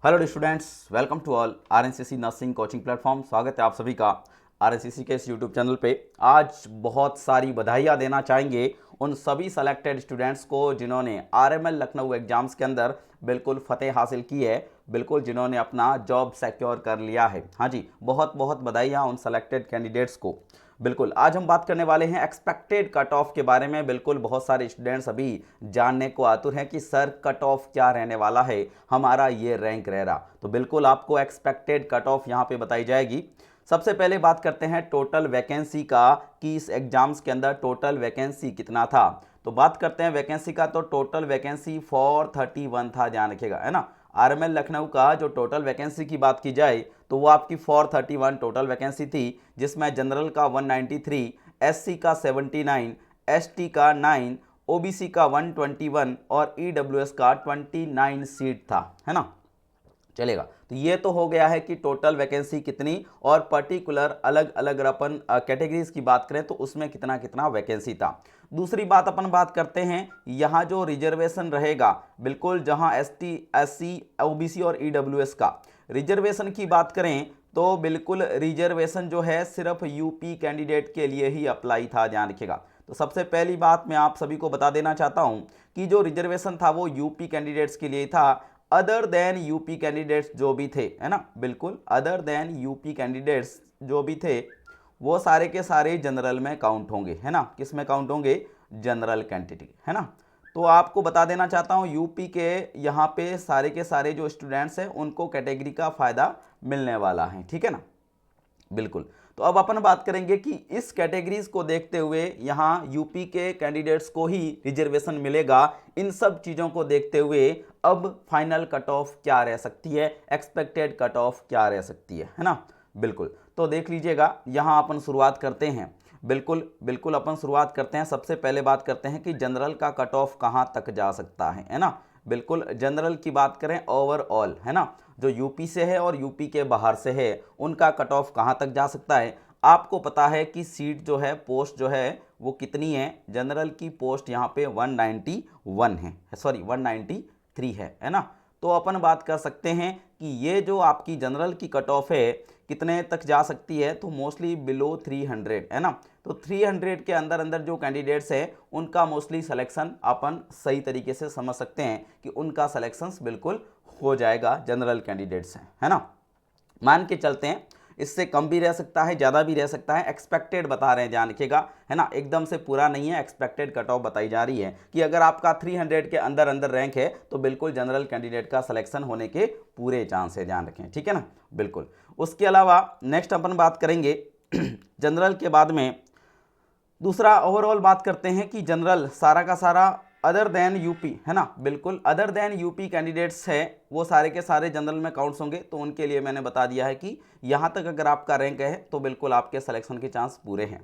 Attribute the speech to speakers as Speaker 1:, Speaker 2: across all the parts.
Speaker 1: Hello students, welcome to all RNCC nursing coaching platform. स्वागत है आप सभी का आरएनसीसी के इस यूट्यूब चैनल पे। आज बहुत सारी बधाइयाँ देना चाहेंगे उन सभी सेलेक्टेड स्टूडेंट्स को जिन्होंने आरएमएल लखनऊ एग्जाम्स के अंदर बिल्कुल फतेह हासिल की है, बिल्कुल जिन्होंने अपना जॉब सिक्योर कर लिया है। हाँ जी, बहुत बहुत बधाइयाँ उन सेलेक्टेड कैंडिडेट्स को। बिल्कुल आज हम बात करने वाले हैं एक्सपेक्टेड कट ऑफ के बारे में। बिल्कुल बहुत सारे स्टूडेंट्स अभी जानने को आतुर हैं कि सर कट ऑफ क्या रहने वाला है, हमारा ये रैंक रह रहा। तो बिल्कुल आपको एक्सपेक्टेड कट ऑफ यहाँ पे बताई जाएगी। सबसे पहले बात करते हैं टोटल वैकेंसी का कि इस एग्जाम्स के अंदर टोटल वैकेंसी कितना था। तो बात करते हैं वैकेंसी का, तो टोटल वैकेंसी 431 था, ध्यान रखिएगा, है ना। आरएमएल लखनऊ का जो टोटल वैकेंसी की बात की जाए तो वो आपकी 431 टोटल वैकेंसी थी, जिसमें जनरल का 193, एससी का 79, एसटी का 9, ओबीसी का 121 और ईडब्ल्यूएस का 29 सीट था, है ना। चलेगा, तो ये तो हो गया है कि टोटल वैकेंसी कितनी और पर्टिकुलर अलग अलग अपन कैटेगरीज की बात करें तो उसमें कितना कितना वैकेंसी था। दूसरी बात अपन बात करते हैं यहाँ जो रिजर्वेशन रहेगा, बिल्कुल जहाँ एसटी, एससी, ओबीसी और ईडब्ल्यूएस का रिजर्वेशन की बात करें तो बिल्कुल रिजर्वेशन जो है सिर्फ यूपी कैंडिडेट के लिए ही अप्लाई था, ध्यान रखिएगा। तो सबसे पहली बात मैं आप सभी को बता देना चाहता हूं कि जो रिजर्वेशन था वो यूपी कैंडिडेट्स के लिए था। अदर देन यूपी कैंडिडेट्स जो भी थे, है ना, बिल्कुल अदर देन यूपी कैंडिडेट्स जो भी थे वो सारे के सारे जनरल में काउंट होंगे, है ना। किस में काउंट होंगे? जनरल कैंडिडेट, है ना। तो आपको बता देना चाहता हूँ यूपी के यहाँ पे सारे के सारे जो स्टूडेंट्स हैं उनको कैटेगरी का फ़ायदा मिलने वाला है, ठीक है ना। बिल्कुल, तो अब अपन बात करेंगे कि इस कैटेगरीज को देखते हुए यहाँ यूपी के कैंडिडेट्स को ही रिजर्वेशन मिलेगा। इन सब चीज़ों को देखते हुए अब फाइनल कट ऑफ क्या रह सकती है, एक्सपेक्टेड कट ऑफ क्या रह सकती है ना। बिल्कुल, तो देख लीजिएगा, यहाँ अपन शुरुआत करते हैं। बिल्कुल बिल्कुल अपन शुरुआत करते हैं। सबसे पहले बात करते हैं कि जनरल का कट ऑफ कहाँ तक जा सकता है ना। बिल्कुल जनरल की बात करें ओवरऑल, है ना, जो यूपी से है और यूपी के बाहर से है उनका कट ऑफ कहाँ तक जा सकता है। आपको पता है कि सीट जो है, पोस्ट जो है वो कितनी है। जनरल की पोस्ट यहाँ पे 191 है, सॉरी 193 है ना। तो अपन बात कर सकते हैं कि ये जो आपकी जनरल की कट ऑफ है कितने तक जा सकती है, तो मोस्टली बिलो 300, है ना। तो 300 के अंदर अंदर जो कैंडिडेट्स हैं उनका मोस्टली सिलेक्शन अपन सही तरीके से समझ सकते हैं कि उनका सिलेक्शंस बिल्कुल हो जाएगा, जनरल कैंडिडेट्स हैं, है ना। मान के चलते हैं इससे कम भी रह सकता है, ज़्यादा भी रह सकता है। एक्सपेक्टेड बता रहे हैं, ध्यान रखिएगा, है ना, एकदम से पूरा नहीं है। एक्सपेक्टेड कट ऑफ बताई जा रही है कि अगर आपका 300 के अंदर अंदर रैंक है तो बिल्कुल जनरल कैंडिडेट का सिलेक्शन होने के पूरे चांस है, ध्यान रखें, ठीक है ना। बिल्कुल, उसके अलावा नेक्स्ट अपन बात करेंगे जनरल के बाद में दूसरा ओवरऑल बात करते हैं कि जनरल सारा का सारा अदर देन यूपी, है ना, बिल्कुल अदर देन यूपी कैंडिडेट्स है वो सारे के सारे जनरल में काउंट्स होंगे। तो उनके लिए मैंने बता दिया है कि यहाँ तक अगर आपका रैंक है तो बिल्कुल आपके सिलेक्शन के चांस पूरे हैं।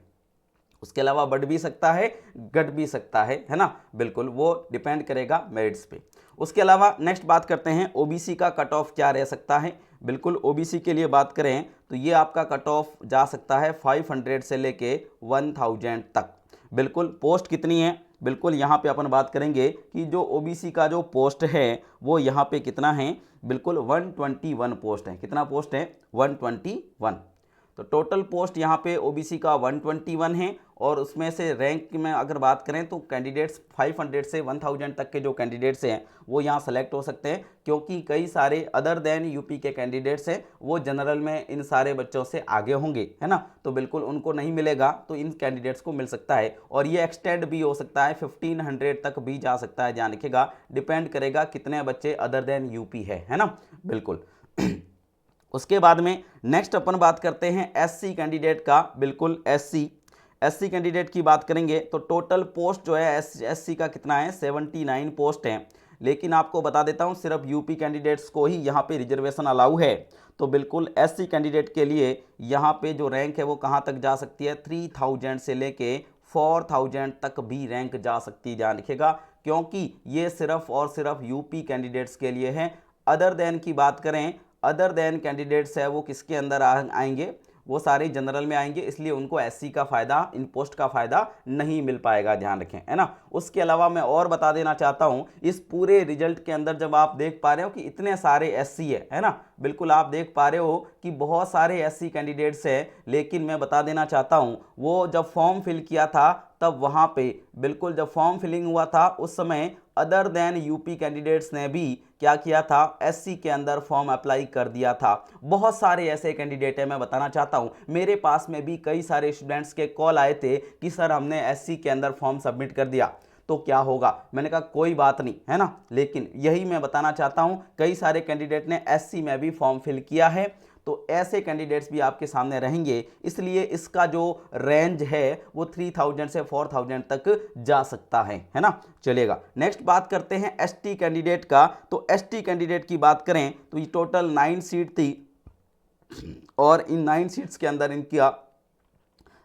Speaker 1: उसके अलावा बढ़ भी सकता है, घट भी सकता है ना, बिल्कुल वो डिपेंड करेगा मेरिट्स पे। उसके अलावा नेक्स्ट बात करते हैं ओबीसी का कट ऑफ क्या रह सकता है। बिल्कुल ओबीसी के लिए बात करें तो ये आपका कट ऑफ जा सकता है 500 से लेके 1000 तक। बिल्कुल पोस्ट कितनी है, बिल्कुल यहाँ पे अपन बात करेंगे कि जो ओबीसी का जो पोस्ट है वो यहाँ पे कितना है, बिल्कुल 121 पोस्ट है। कितना पोस्ट है? 121। तो टोटल पोस्ट यहाँ पे ओबीसी का 121 है और उसमें से रैंक में अगर बात करें तो कैंडिडेट्स 500 से 1000 तक के जो कैंडिडेट्स हैं वो यहाँ सेलेक्ट हो सकते हैं, क्योंकि कई सारे अदर देन यूपी के कैंडिडेट्स हैं वो जनरल में इन सारे बच्चों से आगे होंगे, है ना। तो बिल्कुल उनको नहीं मिलेगा तो इन कैंडिडेट्स को मिल सकता है और ये एक्सटेंड भी हो सकता है, 1500 तक भी जा सकता है, ध्यान रखिएगा। डिपेंड करेगा कितने बच्चे अदर देन यूपी है ना, बिल्कुल। उसके बाद में नेक्स्ट अपन बात करते हैं एससी कैंडिडेट का। बिल्कुल एससी कैंडिडेट की बात करेंगे तो टोटल पोस्ट जो है एससी का कितना है, 79 पोस्ट हैं। लेकिन आपको बता देता हूं सिर्फ यूपी कैंडिडेट्स को ही यहाँ पे रिजर्वेशन अलाउ है। तो बिल्कुल एससी कैंडिडेट के लिए यहाँ पे जो रैंक है वो कहाँ तक जा सकती है, 3000 से लेके 4000 तक भी रैंक जा सकती है, ध्यान रखिएगा, क्योंकि ये सिर्फ और सिर्फ यूपी कैंडिडेट्स के लिए है। अदर देन की बात करें, अदर देन कैंडिडेट्स है वो किसके अंदर आएंगे, वो सारे जनरल में आएंगे, इसलिए उनको एससी का फ़ायदा, इन पोस्ट का फ़ायदा नहीं मिल पाएगा, ध्यान रखें, है ना। उसके अलावा मैं और बता देना चाहता हूँ, इस पूरे रिजल्ट के अंदर जब आप देख पा रहे हो कि इतने सारे एससी है ना, बिल्कुल आप देख पा रहे हो कि बहुत सारे एससी कैंडिडेट्स हैं, लेकिन मैं बता देना चाहता हूँ वो जब फॉर्म फिल किया था तब वहाँ पे बिल्कुल जब फॉर्म फिलिंग हुआ था उस समय अदर देन यूपी कैंडिडेट्स ने भी क्या किया था, एससी के अंदर फॉर्म अप्लाई कर दिया था। बहुत सारे ऐसे कैंडिडेट हैं, मैं बताना चाहता हूं, मेरे पास में भी कई सारे स्टूडेंट्स के कॉल आए थे कि सर हमने एससी के अंदर फॉर्म सबमिट कर दिया तो क्या होगा। मैंने कहा कोई बात नहीं, है ना, लेकिन यही मैं बताना चाहता हूं कई सारे कैंडिडेट ने एससी में भी फॉर्म फिल किया है, तो ऐसे कैंडिडेट्स भी आपके सामने रहेंगे, इसलिए इसका जो रेंज है वो 3000 से 4000 तक जा सकता है ना। चलेगा, नेक्स्ट बात करते हैं एसटी कैंडिडेट का। तो एसटी कैंडिडेट की बात करें तो ये टोटल 9 सीट थी और इन 9 सीट्स के अंदर इनका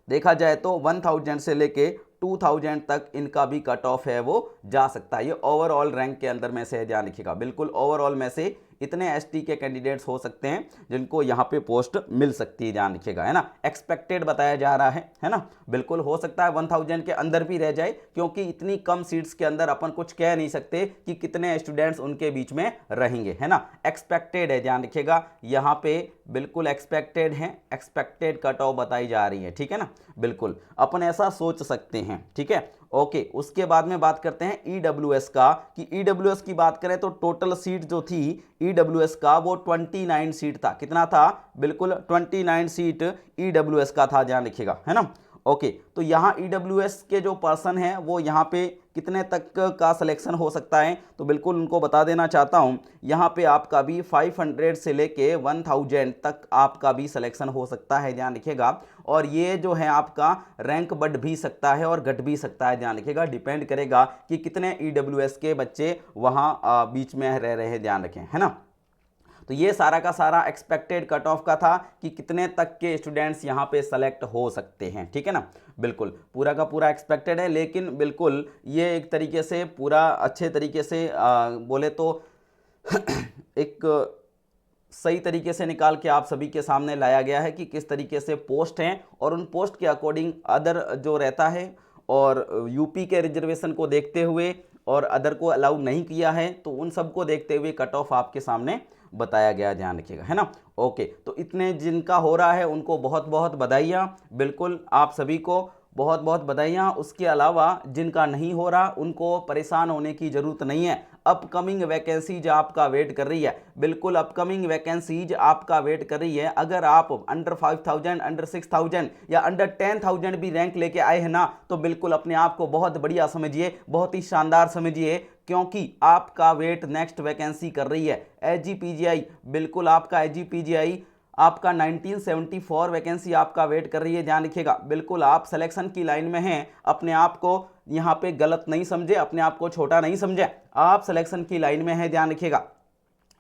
Speaker 1: देखा जाए तो 1000 से लेके 2000 तक इनका भी कट ऑफ है वो जा सकता है। ये ओवरऑल रैंक के अंदर में से है, ध्यान रखिएगा, बिल्कुल ओवरऑल में से इतने एसटी के कैंडिडेट्स हो सकते हैं जिनको यहाँ पे पोस्ट मिल सकती है, ध्यान रखिएगा, है ना। एक्सपेक्टेड बताया जा रहा है ना, बिल्कुल हो सकता है 1000 के अंदर भी रह जाए, क्योंकि इतनी कम सीट्स के अंदर अपन कुछ कह नहीं सकते कि कितने स्टूडेंट्स उनके बीच में रहेंगे, है ना। एक्सपेक्टेड है, ध्यान रखिएगा, यहाँ पे बिल्कुल एक्सपेक्टेड है, एक्सपेक्टेड कट ऑफ बताई जा रही है, ठीक है ना, बिल्कुल अपन ऐसा सोच सकते हैं, ठीक है। ओके, उसके बाद में बात करते हैं ईडब्ल्यूएस का, कि ईडब्ल्यूएस की बात करें तो टोटल सीट जो थी ईडब्ल्यूएस का वो 29 सीट था। कितना था, बिल्कुल 29 सीट ईडब्ल्यूएस का था, ध्यान रखिएगा, है ना। ओके, तो यहाँ ईडब्ल्यूएस के जो पर्सन हैं वो यहाँ पे कितने तक का सिलेक्शन हो सकता है, तो बिल्कुल उनको बता देना चाहता हूँ, यहाँ पे आपका भी 500 से लेके 1000 तक आपका भी सिलेक्शन हो सकता है, ध्यान रखिएगा। और ये जो है आपका रैंक बढ़ भी सकता है और घट भी सकता है, ध्यान रखिएगा, डिपेंड करेगा कि कितने ईडब्ल्यूएस के बच्चे वहाँ बीच में रह रहे हैं, ध्यान रखें, है ना। तो ये सारा का सारा एक्सपेक्टेड कट ऑफ का था कि कितने तक के स्टूडेंट्स यहाँ पे सेलेक्ट हो सकते हैं, ठीक है ना, बिल्कुल पूरा का पूरा एक्सपेक्टेड है, लेकिन बिल्कुल ये एक तरीके से पूरा अच्छे तरीके से बोले तो एक सही तरीके से निकाल के आप सभी के सामने लाया गया है कि किस तरीके से पोस्ट हैं और उन पोस्ट के अकॉर्डिंग अदर जो रहता है और यूपी के रिजर्वेशन को देखते हुए और अदर को अलाउ नहीं किया है, तो उन सबको देखते हुए कट ऑफ आपके सामने बताया गया, ध्यान रखिएगा, है ना। ओके, तो इतने जिनका हो रहा है उनको बहुत बहुत बधाइयाँ, बिल्कुल आप सभी को बहुत बहुत बधाइयाँ। उसके अलावा जिनका नहीं हो रहा उनको परेशान होने की ज़रूरत नहीं है, अपकमिंग वैकेंसीज आपका वेट कर रही है, बिल्कुल अपकमिंग वैकेंसीज आपका वेट कर रही है। अगर आप अंडर 5000, अंडर 6000 या अंडर 10000 भी रैंक लेके आए हैं ना, तो बिल्कुल अपने आप को बहुत बढ़िया समझिए, बहुत ही शानदार समझिए, क्योंकि आपका वेट नेक्स्ट वैकेंसी कर रही है एजीपीजीआई, बिल्कुल आपका एजीपीजीआई आपका 1974 वैकेंसी आपका वेट कर रही है, ध्यान रखिएगा, बिल्कुल आप सिलेक्शन की लाइन में हैं, अपने आप को यहाँ पे गलत नहीं समझे, अपने आप को छोटा नहीं समझे, आप सिलेक्शन की लाइन में हैं, ध्यान रखिएगा,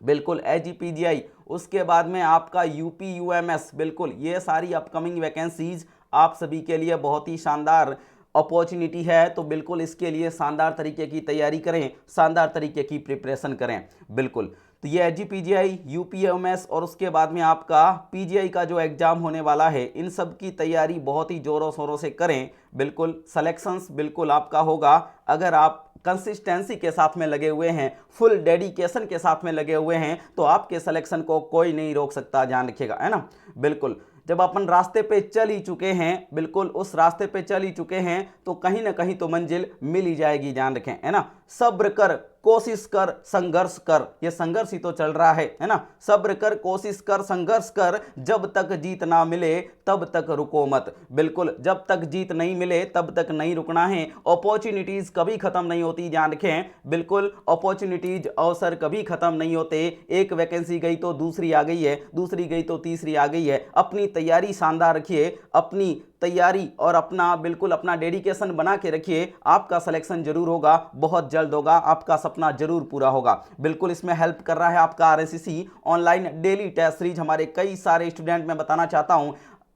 Speaker 1: बिल्कुल एजीपीजीआई। उसके बाद में आपका यूपी यूएमएस, बिल्कुल ये सारी अपकमिंग वैकेंसीज आप सभी के लिए बहुत ही शानदार अपॉर्चुनिटी है, तो बिल्कुल इसके लिए शानदार तरीके की तैयारी करें, शानदार तरीके की प्रिपरेशन करें, बिल्कुल। तो ये एजीपीजीआई, यूपीएमएस और उसके बाद में आपका पीजीआई का जो एग्ज़ाम होने वाला है, इन सब की तैयारी बहुत ही ज़ोरों शोरों से करें, बिल्कुल सिलेक्शंस बिल्कुल आपका होगा अगर आप कंसिस्टेंसी के साथ में लगे हुए हैं, फुल डेडिकेशन के साथ में लगे हुए हैं, तो आपके सिलेक्शन को कोई नहीं रोक सकता, ध्यान रखिएगा, है ना, बिल्कुल। जब अपन रास्ते पे चल ही चुके हैं, बिल्कुल उस रास्ते पे चल ही चुके हैं, तो कहीं ना कहीं तो मंजिल मिल ही जाएगी, ध्यान रखें, है ना। सब्र कर, कोशिश कर, संघर्ष कर, ये संघर्ष ही तो चल रहा है ना। सब्र कर, कोशिश कर, संघर्ष कर, जब तक जीत ना मिले तब तक रुको मत, बिल्कुल जब तक जीत नहीं मिले तब तक नहीं रुकना है। अपॉर्चुनिटीज कभी खत्म नहीं होती, ध्यान रखें, बिल्कुल अपॉर्चुनिटीज, अवसर कभी खत्म नहीं होते। एक वैकेंसी गई तो दूसरी आ गई है, दूसरी गई तो तीसरी आ गई है। अपनी तैयारी शानदार रखिए, अपनी तैयारी और अपना बिल्कुल अपना डेडिकेशन बना के रखिए, आपका सिलेक्शन जरूर होगा, बहुत जल्द होगा, आपका सपना जरूर पूरा होगा। बिल्कुल इसमें हेल्प कर रहा है आपका आरएससीसी ऑनलाइन डेली टेस्ट सीरीज। हमारे कई सारे स्टूडेंट, मैं बताना चाहता हूं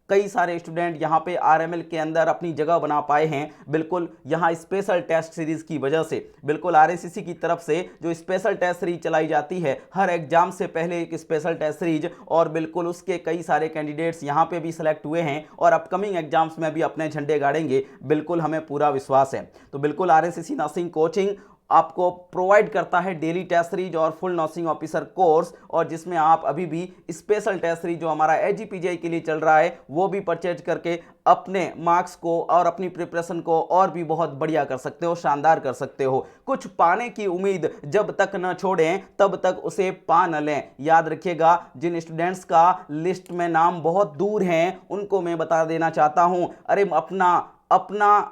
Speaker 1: कई सारे स्टूडेंट यहाँ पे आरएमएल के अंदर अपनी जगह बना पाए हैं, बिल्कुल यहाँ स्पेशल टेस्ट सीरीज की वजह से। बिल्कुल आरएससीसी की तरफ से जो स्पेशल टेस्ट सीरीज चलाई जाती है, हर एग्जाम से पहले एक स्पेशल टेस्ट सीरीज, और बिल्कुल उसके कई सारे कैंडिडेट्स यहाँ पे भी सिलेक्ट हुए हैं और अपकमिंग एग्जाम्स में भी अपने झंडे गाड़ेंगे, बिल्कुल हमें पूरा विश्वास है। तो बिल्कुल आरएससीसी नर्सिंग कोचिंग आपको प्रोवाइड करता है डेली टेस्ट सीरीज और फुल नर्सिंग ऑफिसर कोर्स, और जिसमें आप अभी भी स्पेशल टेस्ट सीरीज जो हमारा एजीपीजीआई के लिए चल रहा है वो भी परचेज करके अपने मार्क्स को और अपनी प्रिपरेशन को और भी बहुत बढ़िया कर सकते हो, शानदार कर सकते हो। कुछ पाने की उम्मीद जब तक न छोड़ें तब तक उसे पा न लें। याद रखिएगा, जिन स्टूडेंट्स का लिस्ट में नाम बहुत दूर हैं उनको मैं बता देना चाहता हूं, अरे अपना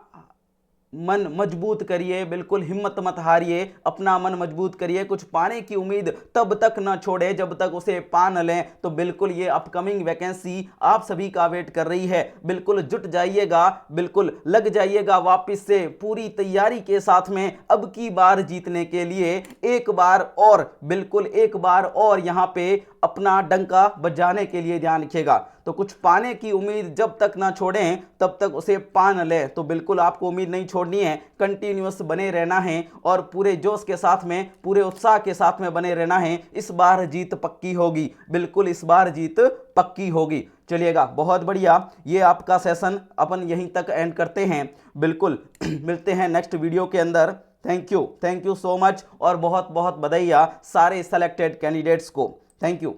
Speaker 1: मन मजबूत करिए, बिल्कुल हिम्मत मत हारिए, अपना मन मजबूत करिए। कुछ पाने की उम्मीद तब तक न छोड़े जब तक उसे पा न लें। तो बिल्कुल ये अपकमिंग वैकेंसी आप सभी का वेट कर रही है, बिल्कुल जुट जाइएगा, बिल्कुल लग जाइएगा वापस से पूरी तैयारी के साथ में अब की बार जीतने के लिए। एक बार और, बिल्कुल एक बार और यहाँ पे अपना डंका बजाने के लिए ध्यान रखिएगा। तो कुछ पाने की उम्मीद जब तक ना छोड़ें तब तक उसे पा न लें। तो बिल्कुल आपको उम्मीद नहीं छोड़नी है, कंटिन्यूअस बने रहना है और पूरे जोश के साथ में, पूरे उत्साह के साथ में बने रहना है। इस बार जीत पक्की होगी, बिल्कुल इस बार जीत पक्की होगी। चलिएगा, बहुत बढ़िया, ये आपका सेशन अपन यहीं तक एंड करते हैं। बिल्कुल मिलते हैं नेक्स्ट वीडियो के अंदर। थैंक यू सो मच, और बहुत बहुत बधाइयाँ सारे सेलेक्टेड कैंडिडेट्स को। Thank you.